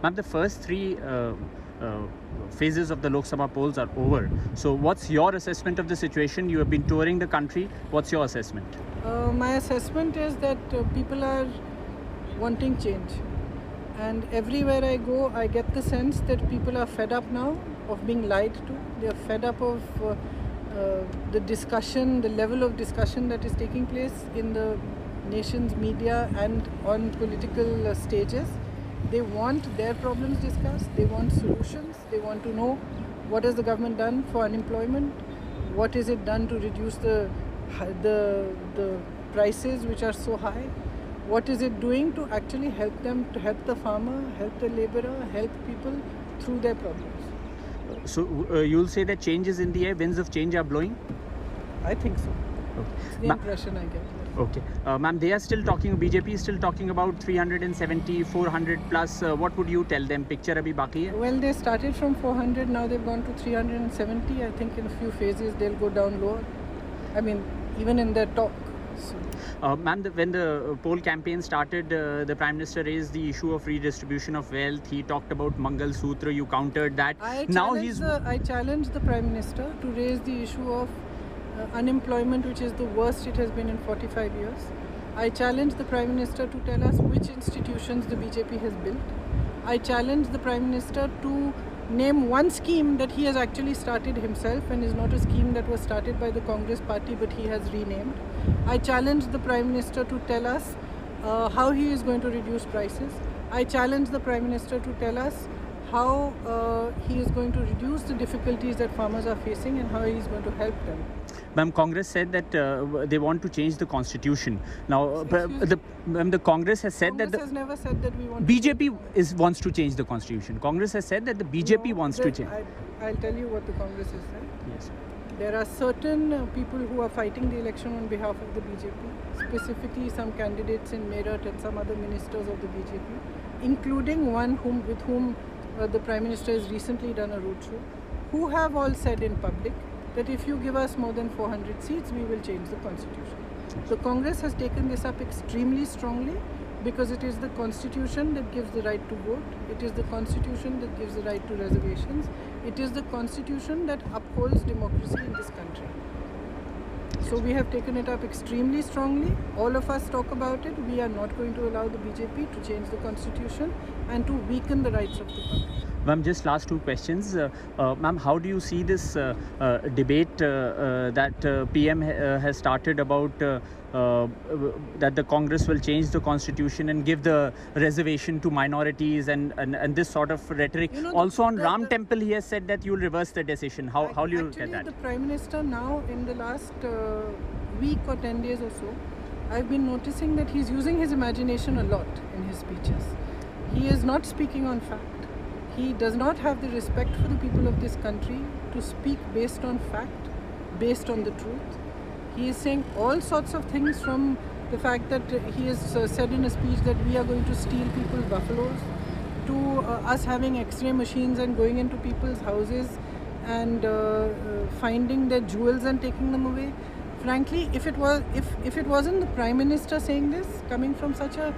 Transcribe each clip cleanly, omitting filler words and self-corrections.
Ma'am, the first three phases of the Lok Sabha polls are over. So what's your assessment of the situation? You have been touring the country. What's your assessment? My assessment is that people are wanting change. And everywhere I go, I get the sense that people are fed up now of being lied to. They are fed up of the discussion, the level of discussion that is taking place in the nation's media and on political stages. They want their problems discussed, they want solutions, they want to know what has the government done for unemployment, what is it done to reduce the prices which are so high, what is it doing to actually help them, to help the farmer, help the laborer, help people through their problems. So you'll say that change is in the air, winds of change are blowing? I think so. Okay. It's the impression I get. Okay. Ma'am, they are still talking, BJP is still talking about 370, 400 plus. What would you tell them? Picture abhi baki hai? Well, they started from 400, now they've gone to 370. I think in a few phases they'll go down lower. I mean, even in their talk. So. Ma'am, when the poll campaign started, the Prime Minister raised the issue of redistribution of wealth. He talked about Mangal Sutra. You countered that. I challenged the Prime Minister to raise the issue of unemployment, which is the worst it has been in 45 years. I challenged the Prime Minister to tell us which institutions the BJP has built. I challenged the Prime Minister to name one scheme that he has actually started himself and is not a scheme that was started by the Congress party but he has renamed. I challenged the Prime Minister to tell us how he is going to reduce prices. I challenged the Prime Minister to tell us how he is going to reduce the difficulties that farmers are facing and how he is going to help them. Ma'am, Congress said that they want to change the constitution. Now, the Congress has said Congress that has never said that we want BJP wants to change the constitution. Congress has said that the BJP wants to change. I'll tell you what the Congress has said. Yes. There are certain people who are fighting the election on behalf of the BJP, specifically some candidates in Meerut and some other ministers of the BJP, including one with whom the Prime Minister has recently done a roadshow, who have all said in public that if you give us more than 400 seats, we will change the constitution. The Congress has taken this up extremely strongly because it is the constitution that gives the right to vote, it is the constitution that gives the right to reservations, it is the constitution that upholds democracy in this country. So we have taken it up extremely strongly. All of us talk about it. We are not going to allow the BJP to change the constitution and to weaken the rights of the public. Ma'am, just last two questions. Ma'am, how do you see this debate that PM has started about that the Congress will change the constitution and give the reservation to minorities and this sort of rhetoric? Also on Ram Temple, he has said that you will reverse the decision. How do you look at that? The Prime Minister now, in the last week or 10 days or so, I've been noticing that he's using his imagination a lot in his speeches. He is not speaking on fact. He does not have the respect for the people of this country to speak based on fact, based on the truth. He is saying all sorts of things, from the fact that he has said in a speech that we are going to steal people's buffaloes, to us having X-ray machines and going into people's houses and finding their jewels and taking them away. Frankly, if it wasn't the Prime Minister saying this, coming from such a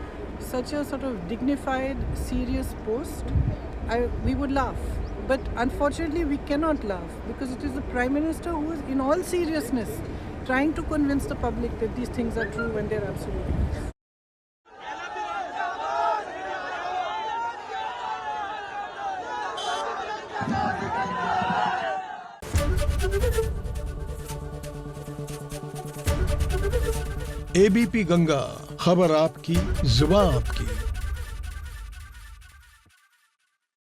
sort of dignified, serious post, we would laugh. But unfortunately, we cannot laugh because it is the Prime Minister who is, in all seriousness, trying to convince the public that these things are true when they're absolutely not. ABP Ganga, खबर आपकी, जुबान आपकी।